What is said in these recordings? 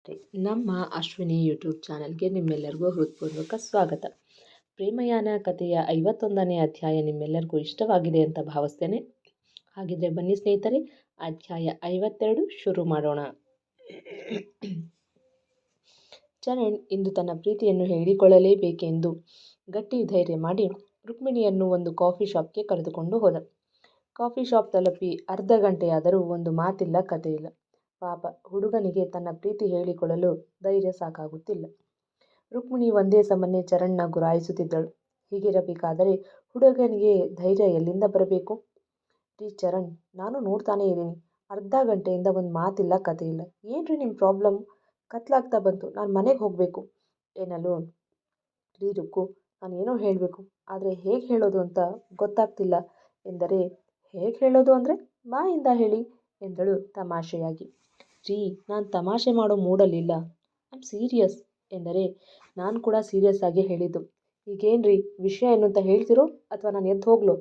ನಮಸ್ತೆ. ನಮ್ಮ ಅಶ್ವಿನಿ ಯೂಟ್ಯೂಬ್ ಚಾನಲ್ಗೆ ನಿಮ್ಮೆಲ್ಲರಿಗೂ ಹೃತ್ಪೂರ್ವಕ ಸ್ವಾಗತ. ಪ್ರೇಮಯಾನ ಕಥೆಯ 51ನೇ ಅಧ್ಯಾಯ ನಿಮ್ಮೆಲ್ಲರಿಗೂ ಇಷ್ಟವಾಗಿದೆ ಅಂತ ಭಾವಿಸ್ತೇನೆ. ಹಾಗಿದ್ರೆ ಬನ್ನಿ ಸ್ನೇಹಿತರೆ, ಅಧ್ಯಾಯ 52 ಶುರು ಮಾಡೋಣ. ಚರಣ್ ಇಂದು ತನ್ನ ಪ್ರೀತಿಯನ್ನು ಹೇಳಿಕೊಳ್ಳಲೇಬೇಕೆಂದು ಗಟ್ಟಿ ಧೈರ್ಯ ಮಾಡಿ ರುಕ್ಮಿಣಿಯನ್ನು ಒಂದು ಕಾಫಿ ಶಾಪ್ಗೆ ಕರೆದುಕೊಂಡು ಹೋದ. ಕಾಫಿ ಶಾಪ್ ತಲುಪಿ ಅರ್ಧ ಗಂಟೆಯಾದರೂ ಒಂದು ಮಾತಿಲ್ಲ, ಕಥೆಯಿಲ್ಲ. ಪಾಪ ಹುಡುಗನಿಗೆ ತನ್ನ ಪ್ರೀತಿ ಹೇಳಿಕೊಳ್ಳಲು ಧೈರ್ಯ ಸಾಕಾಗುತ್ತಿಲ್ಲ. ರುಕ್ಮಿಣಿ ಒಂದೇ ಸಮನೆ ಚರಣ್ನ ಗುರಾಯಿಸುತ್ತಿದ್ದಳು. ಹೀಗಿರಬೇಕಾದರೆ ಹುಡುಗನಿಗೆ ಧೈರ್ಯ ಎಲ್ಲಿಂದ ಬರಬೇಕು? ರೀ ಚರಣ್, ನಾನು ನೋಡ್ತಾನೆ ಇದ್ದೀನಿ, ಅರ್ಧ ಗಂಟೆಯಿಂದ ಒಂದು ಮಾತಿಲ್ಲ, ಕಥೆಯಿಲ್ಲ. ಏನ್ರಿ ನಿಮ್ಮ ಪ್ರಾಬ್ಲಮ್? ಕತ್ಲಾಗ್ತಾ ಬಂತು, ನಾನು ಮನೆಗೆ ಹೋಗಬೇಕು ಎನ್ನಲು, ರೀ ರುಕ್ಕು, ನಾನೇನೋ ಹೇಳಬೇಕು, ಆದರೆ ಹೇಗೆ ಹೇಳೋದು ಅಂತ ಗೊತ್ತಾಗ್ತಿಲ್ಲ ಎಂದರೆ, ಹೇಗೆ ಹೇಳೋದು ಅಂದರೆ ಬಾಯಿಂದ ಹೇಳಿ ಎಂದಳು ತಮಾಷೆಯಾಗಿ. ರೀ, ನಾನು ತಮಾಷೆ ಮಾಡೋ ಮೂಡಲ್ಲಿಲ್ಲ, ಐ ಆಮ್ ಸೀರಿಯಸ್ ಎಂದರೆ, ನಾನು ಕೂಡ ಸೀರಿಯಸ್ ಆಗಿ ಹೇಳಿದ್ದು. ಈಗೇನ್ರಿ ವಿಷಯ ಏನು ಅಂತ ಹೇಳ್ತಿರೋ ಅಥವಾ ನಾನು ಎದ್ದು ಹೋಗ್ಲೋ?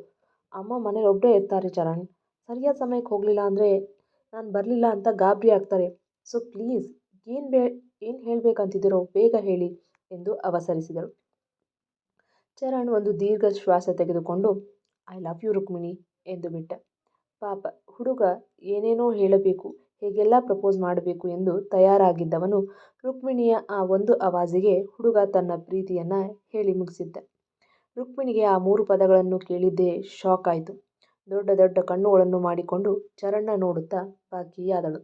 ಅಮ್ಮ ಮನೇಲಿ ಒಬ್ಬರೇ ಇರ್ತಾರೆ ಚರಣ್, ಸರಿಯಾದ ಸಮಯಕ್ಕೆ ಹೋಗಲಿಲ್ಲ ಅಂದರೆ ನಾನು ಬರಲಿಲ್ಲ ಅಂತ ಗಾಬರಿ ಆಗ್ತಾರೆ. ಸೊ ಪ್ಲೀಸ್, ಏನು ಹೇಳಬೇಕಂತಿದ್ದೀರೋ ಬೇಗ ಹೇಳಿ ಎಂದು ಅವಸರಿಸಿದಳು. ಚರಣ್ ಒಂದು ದೀರ್ಘ ಶ್ವಾಸ ತೆಗೆದುಕೊಂಡು ಐ ಲವ್ ಯು ರುಕ್ಮಿಣಿ ಎಂದು ಬಿಟ್ಟ. ಪಾಪ ಹುಡುಗ ಏನೇನೋ ಹೇಳಬೇಕು, ಹೇಗೆಲ್ಲ ಪ್ರಪೋಸ್ ಮಾಡಬೇಕು ಎಂದು ತಯಾರಾಗಿದ್ದವನು ರುಕ್ಮಿಣಿಯ ಆ ಒಂದು ಆವಾಜಿಗೆ ಹುಡುಗ ತನ್ನ ಪ್ರೀತಿಯನ್ನು ಹೇಳಿ ಮುಗಿಸಿದ್ದ. ರುಕ್ಮಿಣಿಗೆ ಆ 3 ಪದಗಳನ್ನು ಕೇಳಿದ್ದೇ ಶಾಕ್ ಆಯಿತು. ದೊಡ್ಡ ದೊಡ್ಡ ಕಣ್ಣುಗಳನ್ನು ಮಾಡಿಕೊಂಡು ಚರಣ್ನ ನೋಡುತ್ತಾ ಬಾಕಿಯಾದಳು.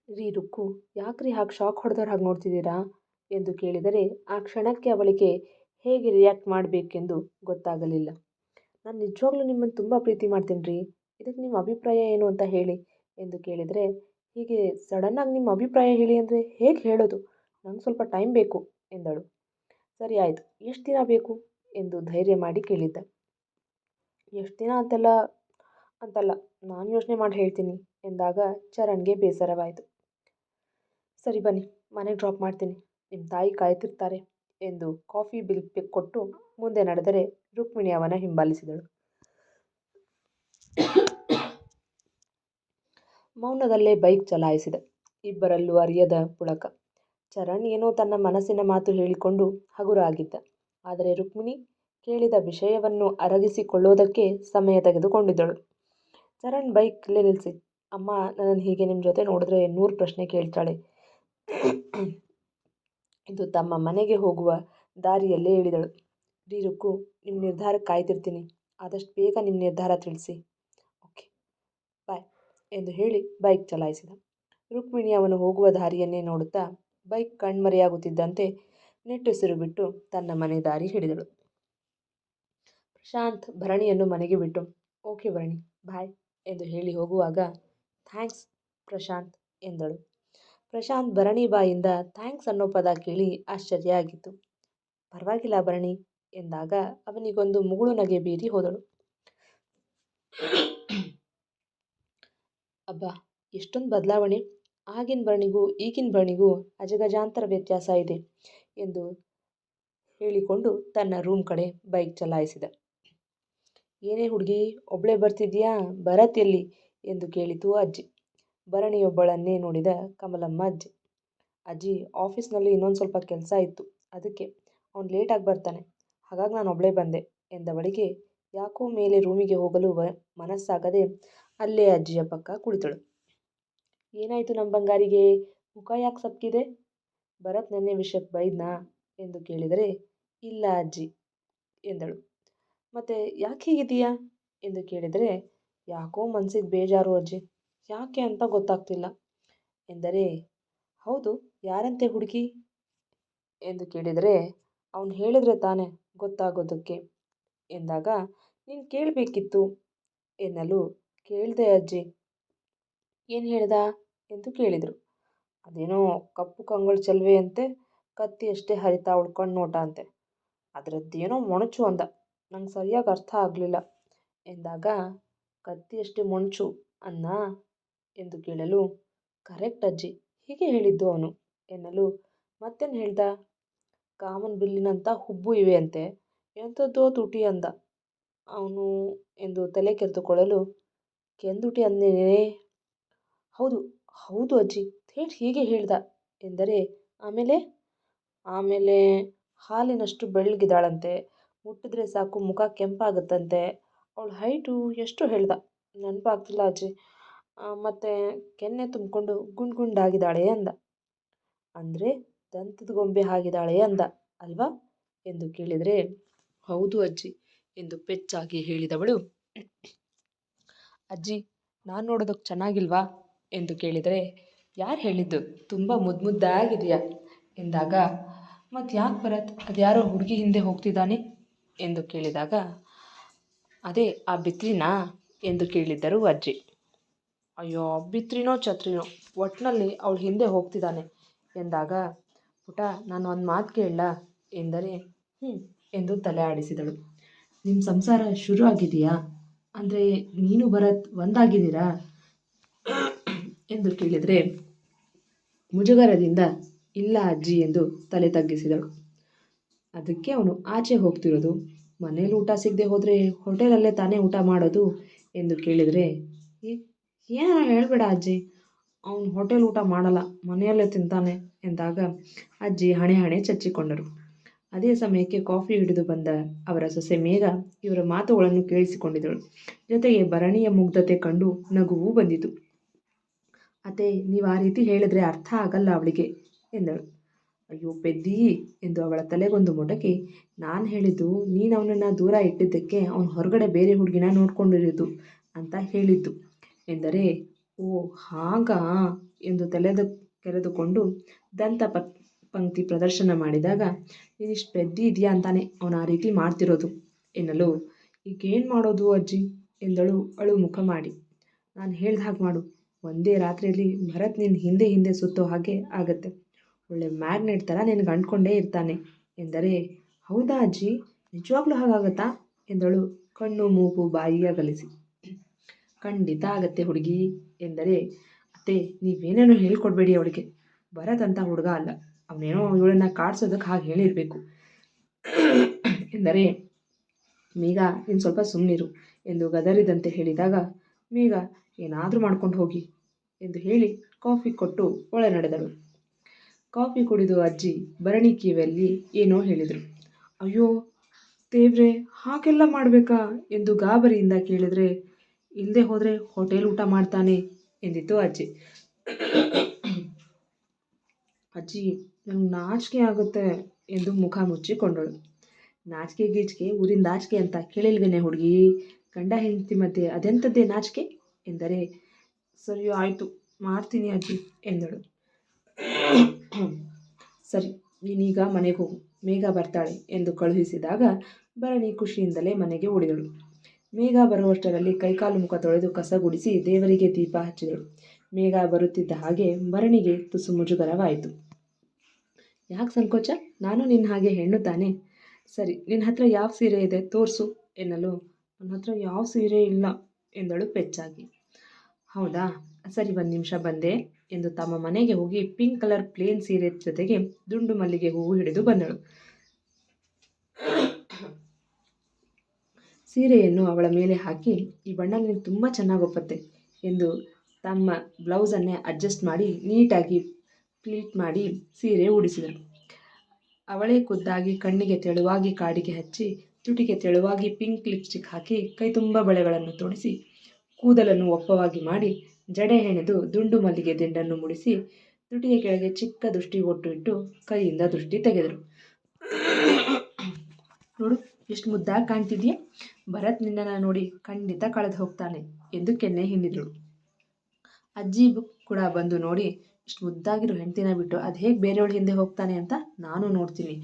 ರೀ ರುಕ್ಕು, ಯಾಕ್ರಿ ಹಾಗೆ ಶಾಕ್ ಹೊಡೆದವ್ರು ಹಾಗೆ ನೋಡ್ತಿದ್ದೀರಾ ಎಂದು ಕೇಳಿದರೆ ಆ ಕ್ಷಣಕ್ಕೆ ಅವಳಿಗೆ ಹೇಗೆ ರಿಯಾಕ್ಟ್ ಮಾಡಬೇಕೆಂದು ಗೊತ್ತಾಗಲಿಲ್ಲ. ನಾನು ನಿಜವಾಗ್ಲೂ ನಿಮ್ಮನ್ನು ತುಂಬ ಪ್ರೀತಿ ಮಾಡ್ತೀನಿ ರೀ, ಇದಕ್ಕೆ ನಿಮ್ಮ ಅಭಿಪ್ರಾಯ ಏನು ಅಂತ ಹೇಳಿ ಎಂದು ಕೇಳಿದರೆ, ಹೀಗೆ ಸಡನ್ನಾಗಿ ನಿಮ್ಮ ಅಭಿಪ್ರಾಯ ಹೇಳಿ ಅಂದರೆ ಹೇಗೆ ಹೇಳೋದು? ನಂಗೆ ಸ್ವಲ್ಪ ಟೈಮ್ ಬೇಕು ಎಂದಳು. ಸರಿ ಆಯಿತು, ಎಷ್ಟು ದಿನ ಬೇಕು ಎಂದು ಧೈರ್ಯ ಮಾಡಿ ಕೇಳಿದ್ದ. ಎಷ್ಟು ದಿನ ಅಂತಲ್ಲ, ನಾನು ಯೋಚನೆ ಮಾಡಿ ಹೇಳ್ತೀನಿ ಎಂದಾಗ ಚರಣ್ಗೆ ಬೇಸರವಾಯಿತು. ಸರಿ ಬನ್ನಿ, ಮನೆಗೆ ಡ್ರಾಪ್ ಮಾಡ್ತೀನಿ, ನಿಮ್ಮ ತಾಯಿ ಕಾಯ್ತಿರ್ತಾರೆ ಎಂದು ಕಾಫಿ ಬಿಲ್ ಕೊಟ್ಟು ಮುಂದೆ ನಡೆದರೆ ರುಕ್ಮಿಣಿ ಅವನ ಹಿಂಬಾಲಿಸಿದಳು. ಮೌನದಲ್ಲೇ ಬೈಕ್ ಚಲಾಯಿಸಿದ. ಇಬ್ಬರಲ್ಲೂ ಅರಿಯದ ಪುಳಕ. ಚರಣ್ ಏನೋ ತನ್ನ ಮನಸ್ಸಿನ ಮಾತು ಹೇಳಿಕೊಂಡು ಹಗುರಾಗಿದ್ದ. ಆದರೆ ರುಕ್ಮಿಣಿ ಕೇಳಿದ ವಿಷಯವನ್ನು ಅರಗಿಸಿಕೊಳ್ಳೋದಕ್ಕೆ ಸಮಯ ತೆಗೆದುಕೊಂಡಿದ್ದಳು. ಚರಣ್ ಬೈಕ್ ಇಲ್ಲೇ ನಿಲ್ಲಿಸಿ, ಅಮ್ಮ ನನ್ನನ್ನು ಹೀಗೆ ನಿಮ್ಮ ಜೊತೆ ನೋಡಿದ್ರೆ 100 ಪ್ರಶ್ನೆ ಕೇಳ್ತಾಳೆ ಎಂದು ತಮ್ಮ ಮನೆಗೆ ಹೋಗುವ ದಾರಿಯಲ್ಲೇ ಹೇಳಿದಳು. ರೀ ರುಕ್ಕು, ನಿಮ್ಮ ನಿರ್ಧಾರಕ್ಕೆ ಕಾಯ್ತಿರ್ತೀನಿ, ಆದಷ್ಟು ಬೇಗ ನಿಮ್ಮ ನಿರ್ಧಾರ ತಿಳಿಸಿ. ಓಕೆ ಬಾಯ್ ಎಂದು ಹೇಳಿ ಬೈಕ್ ಚಲಾಯಿಸಿದ. ರುಕ್ಮಿಣಿ ಅವನು ಹೋಗುವ ದಾರಿಯನ್ನೇ ನೋಡುತ್ತಾ ಬೈಕ್ ಕಣ್ಮರೆಯಾಗುತ್ತಿದ್ದಂತೆ ನಿಟ್ಟುಸಿರು ಬಿಟ್ಟು ತನ್ನ ಮನೆ ದಾರಿ ಹಿಡಿದಳು. ಪ್ರಶಾಂತ್ ಭರಣಿಯನ್ನು ಮನೆಗೆ ಬಿಟ್ಟು, ಓಕೆ ಭರಣಿ ಬಾಯ್ ಎಂದು ಹೇಳಿ ಹೋಗುವಾಗ, ಥ್ಯಾಂಕ್ಸ್ ಪ್ರಶಾಂತ್ ಎಂದಳು. ಪ್ರಶಾಂತ್ ಭರಣಿ ಬಾಯಿಂದ ಥ್ಯಾಂಕ್ಸ್ ಅನ್ನೋ ಪದ ಕೇಳಿ ಆಶ್ಚರ್ಯ ಆಗಿತ್ತು. ಪರವಾಗಿಲ್ಲ ಭರಣಿ ಎಂದಾಗ ಅವನಿಗೊಂದು ಮುಗುಳು ನಗೆ ಬೀರಿ ಹೋದಳು. ಅಬ್ಬಾ, ಎಷ್ಟೊಂದು ಬದಲಾವಣೆ, ಆಗಿನ ಭರಣಿಗೂ ಈಗಿನ ಭರಣಿಗೂ ಅಜಗಜಾಂತರ ವ್ಯತ್ಯಾಸ ಇದೆ ಎಂದು ಹೇಳಿಕೊಂಡು ತನ್ನ ರೂಮ್ ಕಡೆ ಬೈಕ್ ಚಲಾಯಿಸಿದ. ಏನೇ ಹುಡುಗಿ, ಒಬ್ಬಳೇ ಬರ್ತಿದ್ಯಾ, ಭರತ್ ಎಲ್ಲಿ ಎಂದು ಕೇಳಿತು ಅಜ್ಜಿ. ಭರಣಿಯೊಬ್ಬಳನ್ನೇ ನೋಡಿದ ಕಮಲಮ್ಮ ಅಜ್ಜಿ. ಅಜ್ಜಿ, ಆಫೀಸ್ನಲ್ಲಿ ಇನ್ನೊಂದು ಸ್ವಲ್ಪ ಕೆಲಸ ಇತ್ತು, ಅದಕ್ಕೆ ಅವನು ಲೇಟಾಗಿ ಬರ್ತಾನೆ, ಹಾಗಾಗಿ ನಾನು ಒಬ್ಬಳೇ ಬಂದೆ ಎಂದವಳಿಗೆ ಯಾಕೋ ಮೇಲೆ ರೂಮಿಗೆ ಹೋಗಲು ಮನಸ್ಸಾಗದೆ ಅಲ್ಲೇ ಅಜ್ಜಿಯ ಪಕ್ಕ ಕುಳಿತಳು. ಏನಾಯಿತು ನಮ್ಮ ಬಂಗಾರಿಗೆ, ಮುಖ ಯಾಕೆ ಸಪ್ಪಗಿದೆ? ಭರತ್ ನೆನ್ನೆ ವಿಷಯಕ್ಕೆ ಬೈದ್ನಾ ಎಂದು ಕೇಳಿದರೆ, ಇಲ್ಲ ಅಜ್ಜಿ ಎಂದಳು. ಮತ್ತೆ ಯಾಕೆ ಹೀಗಿದೆಯಾ ಎಂದು ಕೇಳಿದರೆ, ಯಾಕೋ ಮನಸ್ಸಿಗೆ ಬೇಜಾರು ಅಜ್ಜಿ, ಯಾಕೆ ಅಂತ ಗೊತ್ತಾಗ್ತಿಲ್ಲ ಎಂದರೆ, ಹೌದು ಯಾರಂತೆ ಹುಡುಗಿ ಎಂದು ಕೇಳಿದರೆ, ಅವನು ಹೇಳಿದರೆ ತಾನೇ ಗೊತ್ತಾಗೋದಕ್ಕೆ ಎಂದಾಗ, ನೀನು ಕೇಳಬೇಕಿತ್ತು ಎನ್ನಲು, ಕೇಳಿದೆ ಅಜ್ಜಿ. ಏನು ಹೇಳ್ದ ಎಂದು ಕೇಳಿದರು. ಅದೇನೋ ಕಪ್ಪು ಕಂಗಳು ಚೆಲುವೆ ಅಂತೆ, ಕತ್ತಿಯಷ್ಟೇ ಹರಿತಾ ಉಳ್ಕೊಂಡು ನೋಟ ಅಂತೆ, ಅದರದ್ದೇನೋ ಮೊಣಚು ಅಂದ, ನಂಗೆ ಸರಿಯಾಗಿ ಅರ್ಥ ಆಗಲಿಲ್ಲ ಎಂದಾಗ, ಕತ್ತಿಯಷ್ಟೇ ಮೊಣಚು ಅನ್ನ ಎಂದು ಕೇಳಲು, ಕರೆಕ್ಟ್ ಅಜ್ಜಿ, ಹೀಗೆ ಹೇಳಿದ್ದು ಅವನು ಎನ್ನಲು, ಮತ್ತೇನು ಹೇಳ್ದ? ಕಾಮನ್ ಬಿಲ್ಲಿನಂಥ ಹುಬ್ಬು ಇವೆ ಅಂತೆ, ಎಂಥದ್ದೋ ತುಟಿ ಅಂದ ಅವನು ಎಂದು ತಲೆ ಕೆರೆದುಕೊಳ್ಳಲು, ಕೆಂದುಟಿ ಅಂದೇನೇ? ಹೌದು ಹೌದು ಅಜ್ಜಿ, ಥೇಟ್ ಹೀಗೆ ಹೇಳ್ದ ಎಂದರೆ ಆಮೇಲೆ ಆಮೇಲೆ ಹಾಲಿನಷ್ಟು ಬೆಳ್ಳಗಿದ್ದಾಳಂತೆ, ಮುಟ್ಟಿದ್ರೆ ಸಾಕು ಮುಖ ಕೆಂಪಾಗುತ್ತಂತೆ, ಅವಳ ಹೈಟು ಎಷ್ಟು ಹೇಳ್ದ ನೆನಪಾಗ್ತಿಲ್ಲ ಅಜ್ಜಿ, ಮತ್ತು ಕೆನ್ನೆ ತುಂಬಿಕೊಂಡು ಗುಂಡಾಗಿದ್ದಾಳೆ ಅಂದ. ಅಂದರೆ ದಂತದ ಗೊಂಬೆ ಆಗಿದ್ದಾಳೆ ಅಂದ ಅಲ್ವಾ ಎಂದು ಕೇಳಿದರೆ, ಹೌದು ಅಜ್ಜಿ ಎಂದು ಪೆಚ್ಚಾಗಿ ಹೇಳಿದವಳು, ಅಜ್ಜಿ ನಾನು ನೋಡೋದಕ್ಕೆ ಚೆನ್ನಾಗಿಲ್ವಾ ಎಂದು ಕೇಳಿದರೆ, ಯಾರು ಹೇಳಿದ್ದು, ತುಂಬ ಮುದ್ದಾಗಿದೆಯಾ ಎಂದಾಗ, ಮತ್ತು ಯಾಕೆ ಭರತ್ ಅದ್ಯಾರೋ ಹುಡುಗಿ ಹಿಂದೆ ಹೋಗ್ತಿದ್ದಾನೆ ಎಂದು ಕೇಳಿದಾಗ, ಅದೇ ಆ ಬಿತ್ರಿನಾ ಎಂದು ಕೇಳಿದ್ದರು ಅಜ್ಜಿ. ಅಯ್ಯೋ ಬಿತ್ರಿನೋ ಛತ್ರಿನೋ ಒಟ್ಟಿನಲ್ಲಿ ಅವಳು ಹಿಂದೆ ಹೋಗ್ತಿದ್ದಾನೆ ಎಂದಾಗ, ಪುಟ ನಾನು ಒಂದು ಮಾತು ಕೇಳಲಾ ಎಂದರೆ, ಎಂದು ತಲೆ ಆಡಿಸಿದಳು. ನಿಮ್ಮ ಸಂಸಾರ ಶುರು ಆಗಿದೆಯಾ, ಅಂದರೆ ನೀನು ಭರತ್ ಒಂದಾಗಿದ್ದೀರಾ ಎಂದು ಕೇಳಿದರೆ, ಮುಜುಗರದಿಂದ ಇಲ್ಲ ಅಜ್ಜಿ ಎಂದು ತಲೆ ತಗ್ಗಿಸಿದಳು. ಅದಕ್ಕೆ ಅವನು ಆಚೆ ಹೋಗ್ತಿರೋದು, ಮನೇಲಿ ಊಟ ಸಿಗದೆ ಹೋದರೆ ಹೋಟೆಲಲ್ಲೇ ತಾನೇ ಊಟ ಮಾಡೋದು ಎಂದು ಕೇಳಿದರೆ, ಏನಾರ ಹೇಳಬೇಡ ಅಜ್ಜಿ, ಅವನು ಹೋಟೆಲ್ ಊಟ ಮಾಡಲ್ಲ, ಮನೆಯಲ್ಲೇ ತಿಂತಾನೆ ಎಂದಾಗ ಅಜ್ಜಿ ಹಣೆ ಚಚ್ಚಿಕೊಂಡರು. ಅದೇ ಸಮಯಕ್ಕೆ ಕಾಫಿ ಹಿಡಿದು ಬಂದ ಅವರ ಸೊಸೆ ಮೇಘ ಇವರ ಮಾತುಗಳನ್ನು ಕೇಳಿಸಿಕೊಂಡಿದ್ದಳು. ಜೊತೆಗೆ ಭರಣಿಯ ಮುಗ್ಧತೆ ಕಂಡು ನಗುವೂ ಬಂದಿತು. ಅತ್ತೆ, ನೀವು ಆ ರೀತಿ ಹೇಳಿದ್ರೆ ಅರ್ಥ ಆಗಲ್ಲ ಅವಳಿಗೆ ಎಂದಳು. ಅಯ್ಯೋ ಪೆದ್ದಿ ಎಂದು ಅವಳ ತಲೆಗೊಂದು ಮೊಟಕಿ, ನಾನು ಹೇಳಿದ್ದು ನೀನು ಅವನನ್ನು ದೂರ ಇಟ್ಟಿದ್ದಕ್ಕೆ ಅವನು ಹೊರಗಡೆ ಬೇರೆ ಹುಡುಗಿನ ನೋಡ್ಕೊಂಡಿರೋದು ಅಂತ ಹೇಳಿದ್ದು ಎಂದರೆ, ಓ ಹಾಗಾ ಎಂದು ಕೆರೆದುಕೊಂಡು ದಂತ ಪಂಕ್ತಿ ಪ್ರದರ್ಶನ ಮಾಡಿದಾಗ, ನೀನಿಷ್ಟು ಪೆದ್ದಿ ಇದೆಯಾ ಅಂತಾನೆ ಅವನು ಆ ರೀತಿ ಮಾಡ್ತಿರೋದು ಎನ್ನಲು, ಈಗೇನು ಮಾಡೋದು ಅಜ್ಜಿ ಎಂದಳು ಅಳು ಮುಖ ಮಾಡಿ. ನಾನು ಹೇಳ್ದ ಹಾಗೆ ಮಾಡು, ಒಂದೇ ರಾತ್ರಿಯಲ್ಲಿ ಭರತ್ ನಿನ್ನ ಹಿಂದೆ ಸುತ್ತೋ ಹಾಗೆ ಆಗತ್ತೆ, ಒಳ್ಳೆ ಮ್ಯಾಗ್ನೆಟ್ ಥರ ನಿನಗೆ ಅಂಟ್ಕೊಂಡೇ ಇರ್ತಾನೆ ಎಂದರೆ, ಹೌದಾ ಅಜ್ಜಿ ನಿಜವಾಗ್ಲೂ ಹಾಗಾಗತ್ತಾ ಎಂದಳು ಕಣ್ಣು ಮೂಗು ಬಾಯಿ ಅಗಲಿಸಿ. ಖಂಡಿತ ಆಗತ್ತೆ ಹುಡುಗಿ ಎಂದರೆ, ಅತ್ತೆ ನೀವೇನೇನೋ ಹೇಳ್ಕೊಡ್ಬೇಡಿ ಅವಳಿಗೆ, ಭರತ್ ಅಂತ ಹುಡುಗ ಅಲ್ಲ, ಅವನೇನೋ ಇವಳನ್ನು ಕಾಡ್ಸೋದಕ್ಕೆ ಹಾಗೆ ಹೇಳಿರಬೇಕು ಎಂದರೆ, ಮೇಘ ನೀನು ಸ್ವಲ್ಪ ಸುಮ್ಮನಿರು ಎಂದು ಗದರಿದಂತೆ ಹೇಳಿದಾಗ, ಮೇಘ ಏನಾದರೂ ಮಾಡ್ಕೊಂಡು ಹೋಗಿ ಎಂದು ಹೇಳಿ ಕಾಫಿ ಕೊಟ್ಟು ಒಳ ನಡೆದಳು. ಕಾಫಿ ಕುಡಿದು ಅಜ್ಜಿ ಭರಣಿ ಕಿವಿಯಲ್ಲಿ ಏನೋ ಹೇಳಿದರು. ಅಯ್ಯೋ ದೇವ್ರೆ ಹಾಗೆಲ್ಲ ಮಾಡಬೇಕಾ ಎಂದು ಗಾಬರಿಯಿಂದ ಕೇಳಿದರೆ, ಇಲ್ಲದೆ ಹೋದರೆ ಹೋಟೆಲ್ ಊಟ ಮಾಡ್ತಾನೆ ಎಂದಿತ್ತು ಅಜ್ಜಿ. ಅಜ್ಜಿ ನಂಗೆ ನಾಚಿಕೆ ಆಗುತ್ತೆ ಎಂದು ಮುಖ ಮುಚ್ಚಿಕೊಂಡಳು. ನಾಚಿಕೆ ಗೀಚಿಕೆ ಊರಿಂದ ಆಚಿಕೆ ಅಂತ ಕೇಳಿಲ್ವೇನೆ ಹುಡುಗಿ, ಗಂಡ ಹೆಂಡತಿ ಮಧ್ಯೆ ಅದೆಂಥದ್ದೇ ನಾಚಿಕೆ ಎಂದರೆ, ಸರಿ ಆಯಿತು ಮಾಡ್ತೀನಿ ಅಜ್ಜಿ ಎಂದಳು. ಸರಿ ನೀನೀಗ ಮನೆಗೆ ಹೋಗು, ಮೇಘ ಬರ್ತಾಳೆ ಎಂದು ಕಳುಹಿಸಿದಾಗ ಭರಣಿ ಖುಷಿಯಿಂದಲೇ ಮನೆಗೆ ಓಡಿದಳು. ಮೇಘ ಬರುವಷ್ಟರಲ್ಲಿ ಕೈಕಾಲು ಮುಖ ತೊಳೆದು ಕಸ ಗುಡಿಸಿ ದೇವರಿಗೆ ದೀಪ ಹಚ್ಚಿದಳು. ಮೇಘ ಬರುತ್ತಿದ್ದ ಹಾಗೆ ಭರಣಿಗೆ ತುಸು ಮುಜುಗರವಾಯಿತು. ಯಾಕೆ ಸಂಕೋಚ, ನಾನು ನಿನ್ನ ಹಾಗೆ ಹೆಣ್ಣು ತಾನೆ, ಸರಿ ನಿನ್ನ ಹತ್ರ ಯಾವ ಸೀರೆ ಇದೆ ತೋರಿಸು ಎನ್ನಲು, ನನ್ನ ಹತ್ರ ಯಾವ ಸೀರೆ ಇಲ್ಲ ಎಂದಳು ಪೆಚ್ಚಾಗಿ. ಹೌದಾ ಸರಿ ಒಂದು ನಿಮಿಷ ಬಂದೆ ಎಂದು ತಮ್ಮ ಮನೆಗೆ ಹೋಗಿ ಪಿಂಕ್ ಕಲರ್ ಪ್ಲೇನ್ ಸೀರೆ ಜೊತೆಗೆ ದುಂಡು ಮಲ್ಲಿಗೆ ಹೂವು ಹಿಡಿದು ಬಂದಳು. ಸೀರೆಯನ್ನು ಅವಳ ಮೇಲೆ ಹಾಕಿ, ಈ ಬಣ್ಣ ನಿನಗೆ ತುಂಬ ಚೆನ್ನಾಗಿ ಒಪ್ಪತ್ತೆ ಎಂದು ತಮ್ಮ ಬ್ಲೌಸನ್ನೇ ಅಡ್ಜಸ್ಟ್ ಮಾಡಿ ನೀಟಾಗಿ ಪ್ಲೀಟ್ ಮಾಡಿ ಸೀರೆ ಉಡಿಸಿದರು. ಅವಳೇ ಖುದ್ದಾಗಿ ಕಣ್ಣಿಗೆ ತೆಳುವಾಗಿ ಕಾಡಿಗೆ ಹಚ್ಚಿ, ತುಟಿಗೆ ತೆಳುವಾಗಿ ಪಿಂಕ್ ಲಿಪ್ಸ್ಟಿಕ್ ಹಾಕಿ, ಕೈ ತುಂಬ ಬಳೆಗಳನ್ನು ತೊಡಿಸಿ, ಕೂದಲನ್ನು ಒಪ್ಪವಾಗಿ ಮಾಡಿ, ಜಡೆ ಹೆಣೆದು ದುಂಡು ಮಲ್ಲಿಗೆ ದಿಂಡನ್ನು ಮುಡಿಸಿ, ತುಟಿಯ ಕೆಳಗೆ ಚಿಕ್ಕ ದೃಷ್ಟಿ ಒಟ್ಟು ಇಟ್ಟು ಕೈಯಿಂದ ದೃಷ್ಟಿ ತೆಗೆದರು. ನೋಡು ಎಷ್ಟು ಮುದ್ದಾಗಿ ಕಾಣ್ತಿದ್ಯಾ, ಭರತ್ ನಿನ್ನನ್ನು ನೋಡಿ ಖಂಡಿತ ಕಳೆದು ಹೋಗ್ತಾನೆ ಎಂದು ಕೆನ್ನೆ ಹಿಂಡಿದಳು. ಅಜ್ಜಿ ಕೂಡ ಬಂದು ನೋಡಿ, ಇಷ್ಟು ಮುದ್ದಾಗಿರೋ ಹೆಂಡ್ತಿನ ಬಿಟ್ಟು ಅದು ಹೇಗೆ ಬೇರೆಯವಳ ಹಿಂದೆ ಹೋಗ್ತಾನೆ ಅಂತ ನಾನು ನೋಡ್ತೀನಿ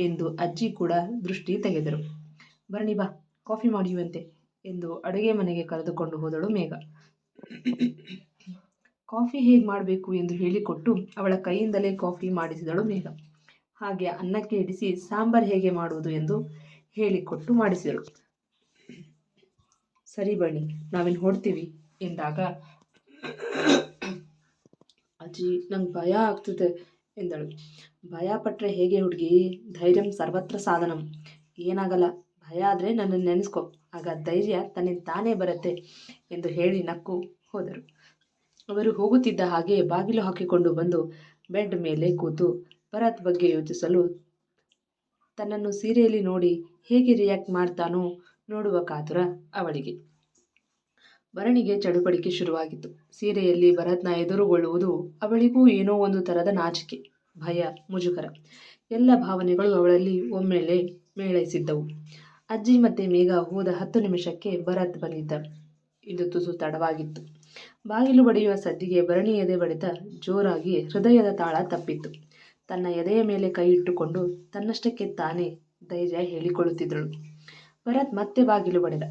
ಎಂದು ಅಜ್ಜಿ ಕೂಡ ದೃಷ್ಟಿ ತೆಗೆದರು. ಭರಣಿ ಬಾ ಕಾಫಿ ಮಾಡಿಯುವಂತೆ ಎಂದು ಅಡುಗೆ ಮನೆಗೆ ಕರೆದುಕೊಂಡು ಹೋದಳು ಮೇಘ. ಕಾಫಿ ಹೇಗೆ ಮಾಡಬೇಕು ಎಂದು ಹೇಳಿಕೊಟ್ಟು ಅವಳ ಕೈಯಿಂದಲೇ ಕಾಫಿ ಮಾಡಿಸಿದಳು ಮೇಘ. ಹಾಗೆ ಅನ್ನಕ್ಕೆ ಇಡಿಸಿ ಸಾಂಬಾರು ಹೇಗೆ ಮಾಡುವುದು ಎಂದು ಹೇಳಿಕೊಟ್ಟು ಮಾಡಿಸಿದಳು. ಸರಿ ಬನ್ನಿ ನಾವಿನ್ನು ಹೊಡ್ತೀವಿ ಎಂದಾಗ, ಅಜ್ಜಿ ನಂಗೆ ಭಯ ಆಗ್ತಿದೆ ಎಂದಳು. ಭಯ ಪಟ್ಟರೆ ಹೇಗೆ ಹುಡುಗಿ, ಧೈರ್ಯಂ ಸರ್ವತ್ರ ಸಾಧನಂ, ಏನಾಗಲ್ಲ, ಭಯ ಆದರೆ ನನ್ನನ್ನು ನೆನೆಸ್ಕೊ, ಆಗ ಧೈರ್ಯ ತನ್ನಿಂದ ತಾನೇ ಬರುತ್ತೆ ಎಂದು ಹೇಳಿ ನಕ್ಕು ಹೋದರು. ಅವರು ಹೋಗುತ್ತಿದ್ದ ಹಾಗೆ ಬಾಗಿಲು ಹಾಕಿಕೊಂಡು ಬಂದು ಬೆಡ್ ಮೇಲೆ ಕೂತು ಭರತ್ ಬಗ್ಗೆ ಯೋಚಿಸಲು, ತನ್ನನ್ನು ಸೀರೆಯಲ್ಲಿ ನೋಡಿ ಹೇಗೆ ರಿಯಾಕ್ಟ್ ಮಾಡ್ತಾನೋ ನೋಡುವ ಕಾತುರ ಅವಳಿಗೆ. ಭರಣಿಗೆ ಚಡುಪಡಿಕೆ ಶುರುವಾಗಿತ್ತು. ಸೀರೆಯಲ್ಲಿ ಭರತ್ನ ಎದುರುಗೊಳ್ಳುವುದು ಅವಳಿಗೂ ಏನೋ ಒಂದು ಥರದ ನಾಚಿಕೆ, ಭಯ, ಮುಜುಗರ ಎಲ್ಲ ಭಾವನೆಗಳು ಅವಳಲ್ಲಿ ಒಮ್ಮೆಲೆ ಮೇಳೈಸಿದ್ದವು. ಅಜ್ಜಿ ಮತ್ತೆ ಮೇಘ ಹೋದ 10 ನಿಮಿಷಕ್ಕೆ ಭರತ್ ಬಂದಿದ್ದ. ಇದು ತುಸು ತಡವಾಗಿತ್ತು. ಬಾಗಿಲು ಬಡಿಯುವ ಸದ್ದಿಗೆ ಭರಣಿ ಎದೆ ಬಡಿತ ಜೋರಾಗಿ ಹೃದಯದ ತಾಳ ತಪ್ಪಿತ್ತು. ತನ್ನ ಎದೆಯ ಮೇಲೆ ಕೈ ಇಟ್ಟುಕೊಂಡು ತನ್ನಷ್ಟಕ್ಕೆ ತಾನೇ ಧೈರ್ಯ ಹೇಳಿಕೊಳ್ಳುತ್ತಿದ್ದಳು. ಭರತ್ ಮತ್ತೆ ಬಾಗಿಲು ಬಡಿದ.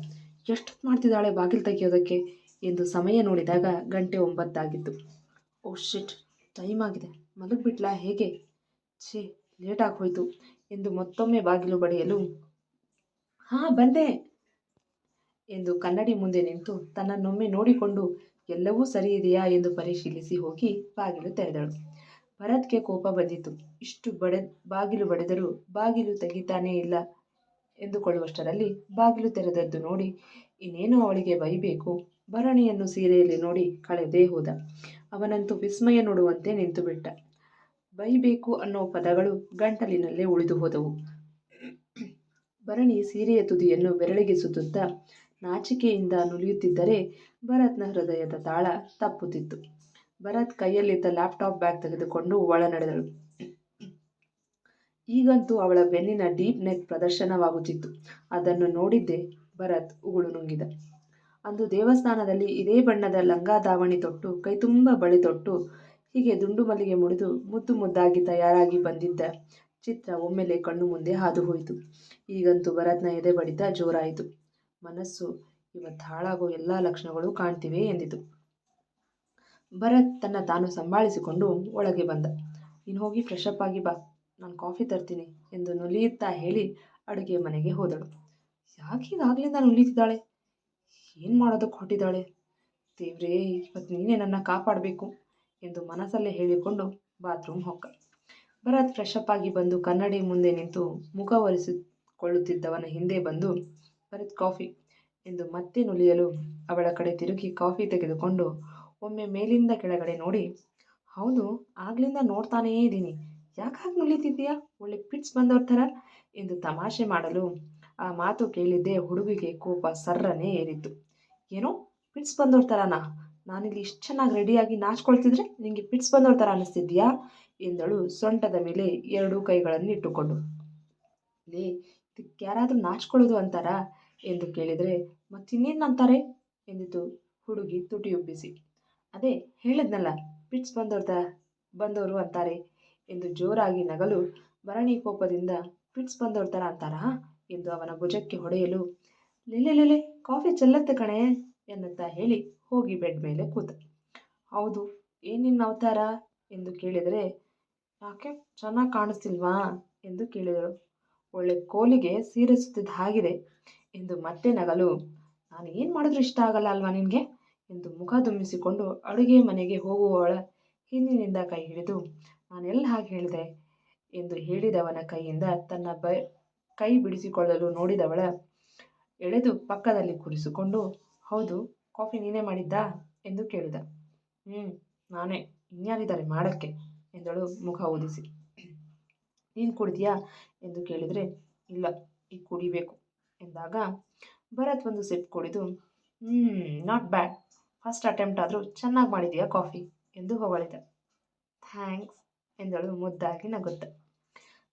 ಎಷ್ಟೊತ್ತು ಮಾಡ್ತಿದ್ದಾಳೆ ಬಾಗಿಲು ತೆಗೆಯೋದಕ್ಕೆ ಎಂದು ಸಮಯ ನೋಡಿದಾಗ ಗಂಟೆ 9 ಆಗಿತ್ತು. ಓ ಶಿಟ್, ಟೈಮ್ ಆಗಿದೆ, ಮಲಗಿಬಿಟ್ಲಾ ಹೇಗೆ? ಛೇ, ಲೇಟಾಗಿ ಹೋಯ್ತು ಎಂದು ಮತ್ತೊಮ್ಮೆ ಬಾಗಿಲು ಬಡಿಯಲು, ಹಾ ಬಂದೆ ಎಂದು ಕನ್ನಡಿ ಮುಂದೆ ನಿಂತು ತನ್ನನ್ನೊಮ್ಮೆ ನೋಡಿಕೊಂಡು ಎಲ್ಲವೂ ಸರಿ ಇದೆಯಾ ಎಂದು ಪರಿಶೀಲಿಸಿ ಹೋಗಿ ಬಾಗಿಲು ತೆರೆದಳು. ಭರತ್ಗೆ ಕೋಪ ಬಂದಿತ್ತು. ಇಷ್ಟು ಬಾಗಿಲು ಬಡಿದರೂ ಬಾಗಿಲು ತೆಗಿತಾನೇ ಇಲ್ಲ ಎಂದುಕೊಳ್ಳುವಷ್ಟರಲ್ಲಿ ಬಾಗಿಲು ತೆರೆದದ್ದು ನೋಡಿ ಇನ್ನೇನು ಅವಳಿಗೆ ಬೈಬೇಕು. ಭರಣಿಯನ್ನು ಸೀರೆಯಲ್ಲಿ ನೋಡಿ ಕಳೆದೇ ಹೋದ. ಅವನಂತೂ ವಿಸ್ಮಯ ನೋಡುವಂತೆ ನಿಂತು ಬಿಟ್ಟ. ಬೈಬೇಕು ಅನ್ನೋ ಪದಗಳು ಗಂಟಲಿನಲ್ಲೇ ಉಳಿದು ಹೋದವು. ಭರಣಿ ಸೀರೆಯ ತುದಿಯನ್ನು ಬೆರಳಿಗೆ ಸುತ್ತುತ್ತಾ ನಾಚಿಕೆಯಿಂದ ನುಲಿಯುತ್ತಿದ್ದರೆ ಭರತ್ನ ಹೃದಯದ ತಾಳ ತಪ್ಪುತ್ತಿತ್ತು. ಭರತ್ ಕೈಯಲ್ಲಿದ್ದ ಲ್ಯಾಪ್ಟಾಪ್ ಬ್ಯಾಗ್ ತೆಗೆದುಕೊಂಡು ಒಳ ನಡೆದಳು. ಈಗಂತೂ ಅವಳ ಬೆನ್ನಿನ ಡೀಪ್ ನೆಕ್ ಪ್ರದರ್ಶನವಾಗುತ್ತಿತ್ತು. ಅದನ್ನು ನೋಡಿದ್ದೇ ಭರತ್ ಉಗುಳು ನುಂಗಿದ. ಅಂದು ದೇವಸ್ಥಾನದಲ್ಲಿ ಇದೇ ಬಣ್ಣದ ಲಂಗ ದಾವಣಿ ತೊಟ್ಟು, ಕೈತುಂಬ ಬಳೆ ತೊಟ್ಟು, ಹೀಗೆ ದುಂಡು ಮಲ್ಲಿಗೆ ಮುಡಿದು ಮುದ್ದು ಮುದ್ದಾಗಿ ತಯಾರಾಗಿ ಬಂದಿದ್ದ ಚಿತ್ರ ಒಮ್ಮೆಲೆ ಕಣ್ಣು ಮುಂದೆ ಹಾದು ಹೋಯಿತು. ಈಗಂತೂ ಭರತ್ನ ಎದೆ ಬಡಿತ ಜೋರಾಯಿತು. ಮನಸ್ಸು ಇವತ್ತು ಹಾಳಾಗೋ ಎಲ್ಲ ಲಕ್ಷಣಗಳು ಕಾಣ್ತಿವೆ ಎಂದಿತು. ಭರತ್ ತನ್ನ ತಾನು ಸಂಭಾಳಿಸಿಕೊಂಡು ಒಳಗೆ ಬಂದ. ನೀನು ಹೋಗಿ ಫ್ರೆಶ್ ಅಪ್ ಆಗಿ ಬಾ, ನಾನು ಕಾಫಿ ತರ್ತೀನಿ ಎಂದು ನುಲಿಯುತ್ತಾ ಹೇಳಿ ಅಡುಗೆ ಮನೆಗೆ ಹೋದಳು. ಯಾಕೆ ಈಗಾಗಲಿಂದ ನುಲಿತಿದ್ದಾಳೆ? ಏನು ಮಾಡೋದಕ್ಕೆ ಹೊಟ್ಟಿದ್ದಾಳೆ? ದೇವ್ರೇ, ಇವತ್ತು ನೀನೇ ನನ್ನ ಕಾಪಾಡಬೇಕು ಎಂದು ಮನಸ್ಸಲ್ಲೇ ಹೇಳಿಕೊಂಡು ಬಾತ್ರೂಮ್ ಹೊಕ್ಕ. ಭರತ್ ಫ್ರೆಶ್ ಅಪ್ ಆಗಿ ಬಂದು ಕನ್ನಡಿ ಮುಂದೆ ನಿಂತು ಮುಖ ಒರೆಸಿಕೊಳ್ಳುತ್ತಿದ್ದವನ ಹಿಂದೆ ಬಂದು, ಭರತ್ ಕಾಫಿ ಎಂದು ಮತ್ತೆ ನುಲಿಯಲು ಅವಳ ಕಡೆ ತಿರುಗಿ ಕಾಫಿ ತೆಗೆದುಕೊಂಡು ಒಮ್ಮೆ ಮೇಲಿಂದ ಕೆಳಗಡೆ ನೋಡಿ, ಹೌದು, ಆಗ್ಲಿಂದ ನೋಡ್ತಾನೇ ಇದ್ದೀನಿ, ಯಾಕೆ ಹಾಗೆ ನುಲಿತಿದ್ದೀಯಾ, ಒಳ್ಳೆ ಪಿಟ್ಸ್ ಬಂದವ್ರ ಥರ ಎಂದು ತಮಾಷೆ ಮಾಡಲು ಆ ಮಾತು ಕೇಳಿದ್ದೇ ಹುಡುಗಿಗೆ ಕೋಪ ಸರ್ರನೆ ಏರಿತ್ತು. ಏನೋ ಪಿಟ್ಸ್ ಬಂದವ್ರ ಥರನಾ? ನಾನಿಲ್ಲಿ ಇಷ್ಟು ಚೆನ್ನಾಗಿ ರೆಡಿಯಾಗಿ ನಾಚ್ಕೊಳ್ತಿದ್ರೆ ನಿನಗೆ ಪಿಟ್ಸ್ ಬಂದವ್ರ ಥರ ಅನ್ನಿಸ್ತಿದ್ಯಾ ಎಂದಳು ಸೊಂಟದ ಮೇಲೆ 2 ಕೈಗಳನ್ನು ಇಟ್ಟುಕೊಂಡು. ಲೇ, ಇದಕ್ಕೆ ಯಾರಾದರೂ ನಾಚ್ಕೊಳ್ಳೋದು ಅಂತಾರಾ ಎಂದು ಕೇಳಿದರೆ ಮತ್ತಿನ್ನೇನು ಅಂತಾರೆ ಎಂದಿತು ಹುಡುಗಿ ತುಟಿಯುಬ್ಬಿಸಿ. ಅದೇ ಹೇಳಿದ್ನಲ್ಲ, ಪಿಟ್ಸ್ ಬಂದವರು ಅಂತಾರೆ ಎಂದು ಜೋರಾಗಿ ನಗಲು ಭರಣಿ ಕೋಪದಿಂದ ಪಿಟ್ಸ್ ಬಂದವ್ರ ಥರ ಅಂತಾರಾ ಎಂದು ಅವನ ಭುಜಕ್ಕೆ ಹೊಡೆಯಲು, ಲೆಲೆ ಕಾಫಿ ಚೆಲ್ಲತ್ತೆ ಕಣೆ ಎನ್ನುತ್ತಾ ಹೇಳಿ ಹೋಗಿ ಬೆಡ್ ಮೇಲೆ ಕೂತ. ಹೌದು, ಏನಿನ್ನ ಅವತಾರ ಎಂದು ಕೇಳಿದರೆ, ಯಾಕೆ ಚೆನ್ನಾಗಿ ಕಾಣಿಸ್ತಿಲ್ವಾ ಎಂದು ಕೇಳಿದಳು. ಒಳ್ಳೆ ಕೋಲಿಗೆ ಸೀರೆ ಸುತ್ತಿದ ಹಾಗಿದೆ ಎಂದು ಮತ್ತೆ ನಗಲು, ನಾನು ಏನು ಮಾಡಿದ್ರೂ ಇಷ್ಟ ಆಗಲ್ಲ ಅಲ್ವಾ ನಿನಗೆ ಎಂದು ಮುಖ ದುಮ್ಮಿಸಿಕೊಂಡು ಅಡುಗೆ ಮನೆಗೆ ಹೋಗುವವಳ ಹಿಂದಿನಿಂದ ಕೈ ಹಿಡಿದು, ನಾನೆಲ್ಲ ಹಾಗೆ ಹೇಳಿದೆ ಎಂದು ಹೇಳಿದವನ ಕೈಯಿಂದ ತನ್ನ ಕೈ ಬಿಡಿಸಿಕೊಳ್ಳಲು ನೋಡಿದವಳ ಎಳೆದು ಪಕ್ಕದಲ್ಲಿ ಕೂರಿಸಿಕೊಂಡು, ಹೌದು, ಕಾಫಿ ನೀನೇ ಮಾಡಿದ್ದಾ ಎಂದು ಕೇಳಿದ. ನಾನೇ, ಇನ್ಯಾರಿದ್ದಾರೆ ಮಾಡೋಕ್ಕೆ ಎಂದಳು ಮುಖ ಊದಿಸಿ. ನೀನು ಕುಡಿದ್ಯಾ ಎಂದು ಕೇಳಿದರೆ, ಇಲ್ಲ, ಈಗ ಕುಡಿಬೇಕು ಎಂದಾಗ ಭರತ್ ಒಂದು ಸಿಪ್ ಕುಡಿದು, ನಾಟ್ ಬ್ಯಾಡ್, ಫಸ್ಟ್ ಅಟೆಂಪ್ಟ್ ಆದರೂ ಚೆನ್ನಾಗಿ ಮಾಡಿದೀಯಾ ಕಾಫಿ ಎಂದು ಹೊಗಳಿದ. ಥ್ಯಾಂಕ್ಸ್ ಎಂದಳು ಮುದ್ದಾಗಿ ನಗುತ್ತ.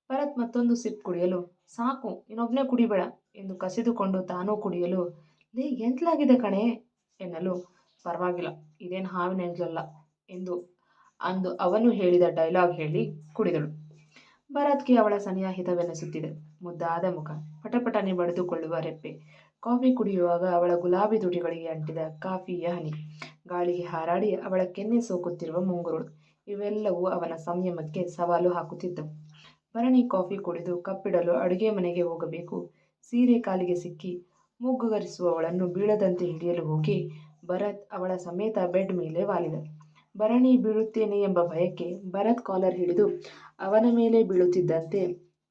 ಭರತ್ ಮತ್ತೊಂದು ಸಿಪ್ ಕುಡಿಯಲು, ಸಾಕು, ಇನ್ನೊಬ್ಬನೇ ಕುಡಿಬೇಡ ಎಂದು ಕಸಿದುಕೊಂಡು ತಾನೂ ಕುಡಿಯಲು, ಲೇ, ಎಂತಲಾಗಿದೆ ಕಣೆ ಎನ್ನಲು, ಪರವಾಗಿಲ್ಲ, ಇದೇನು ಹಾವಿನ ಎಂಜಲಲ್ಲ ಎಂದು ಅಂದು ಅವನು ಹೇಳಿದ ಡೈಲಾಗ್ ಹೇಳಿ ಕುಡಿದಳು. ಭರತ್ಗೆ ಅವಳ ಸನಿಹ ಹಿತವೆನಿಸುತ್ತಿದೆ. ಮುದ್ದಾದ ಮುಖ, ಪಟಪಟನೆ ಬಡಿದುಕೊಳ್ಳುವ ರೆಪ್ಪೆ, ಕಾಫಿ ಕುಡಿಯುವಾಗ ಅವಳ ಗುಲಾಬಿ ತುಟಿಗಳಿಗೆ ಅಂಟಿದ ಕಾಫಿಯ ಹನಿ, ಗಾಳಿಗೆ ಹಾರಾಡಿ ಅವಳ ಕೆನ್ನೆ ಸೋಕುತ್ತಿರುವ ಮುಂಗುರುಳು, ಇವೆಲ್ಲವೂ ಅವನ ಸಂಯಮಕ್ಕೆ ಸವಾಲು ಹಾಕುತ್ತಿದ್ದವು. ಭರಣಿ ಕಾಫಿ ಕುಡಿದು ಕಪ್ಪಿಡಲು ಅಡುಗೆ ಮನೆಗೆ ಹೋಗಬೇಕು. ಸೀರೆ ಕಾಲಿಗೆ ಸಿಕ್ಕಿ ಮುಗ್ಗರಿಸುವವಳನ್ನು ಬೀಳದಂತೆ ಹಿಡಿಯಲು ಹೋಗಿ ಭರತ್ ಅವಳ ಸಮೇತ ಬೆಡ್ ಮೇಲೆ ವಾಲಿದ. ಭರಣಿ ಬೀಳುತ್ತೇನೆ ಎಂಬ ಭಯಕ್ಕೆ ಭರತ್ ಕಾಲರ್ ಹಿಡಿದು ಅವನ ಮೇಲೆ ಬೀಳುತ್ತಿದ್ದಂತೆ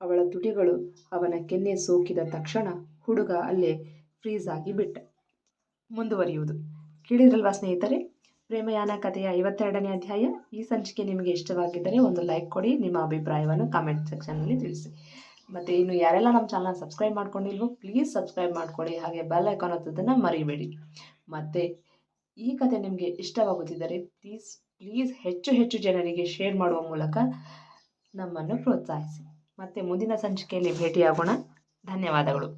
ಅವಳ ತುಟಿಗಳು ಅವನ ಕೆನ್ನೆ ಸೋಕಿದ ತಕ್ಷಣ ಹುಡುಗ ಅಲ್ಲೇ ಫ್ರೀಸ್ ಆಗಿ ಬಿಟ್ಟ. ಮುಂದುವರಿಯುವುದು ಕೇಳಿದ್ರಲ್ವಾ ಸ್ನೇಹಿತರೆ? ಪ್ರೇಮಯಾನ ಕಥೆಯ 52ನೇ ಅಧ್ಯಾಯ. ಈ ಸಂಚಿಕೆ ನಿಮಗೆ ಇಷ್ಟವಾಗಿದ್ದರೆ ಒಂದು ಲೈಕ್ ಕೊಡಿ, ನಿಮ್ಮ ಅಭಿಪ್ರಾಯವನ್ನು ಕಾಮೆಂಟ್ ಸೆಕ್ಷನ್ನಲ್ಲಿ ತಿಳಿಸಿ. ಮತ್ತು ಇನ್ನು ಯಾರೆಲ್ಲ ನಮ್ಮ ಚಾನಲ್ ಸಬ್ಸ್ಕ್ರೈಬ್ ಮಾಡ್ಕೊಂಡಿಲ್ವೋ ಪ್ಲೀಸ್ ಸಬ್ಸ್ಕ್ರೈಬ್ ಮಾಡ್ಕೊಳ್ಳಿ, ಹಾಗೆ ಬೆಲ್ ಐಕಾನ್ ಒತ್ತೋದನ್ನು ಮರಿಬೇಡಿ. ಮತ್ತು ಈ ಕಥೆ ನಿಮಗೆ ಇಷ್ಟವಾಗುತ್ತಿದ್ದರೆ ಪ್ಲೀಸ್ ಹೆಚ್ಚು ಹೆಚ್ಚು ಜನರಿಗೆ ಶೇರ್ ಮಾಡುವ ಮೂಲಕ ನಮ್ಮನ್ನು ಪ್ರೋತ್ಸಾಹಿಸಿ. ಮತ್ತೆ ಮುಂದಿನ ಸಂಚಿಕೆಯಲ್ಲಿ ಭೇಟಿಯಾಗೋಣ. ಧನ್ಯವಾದಗಳು.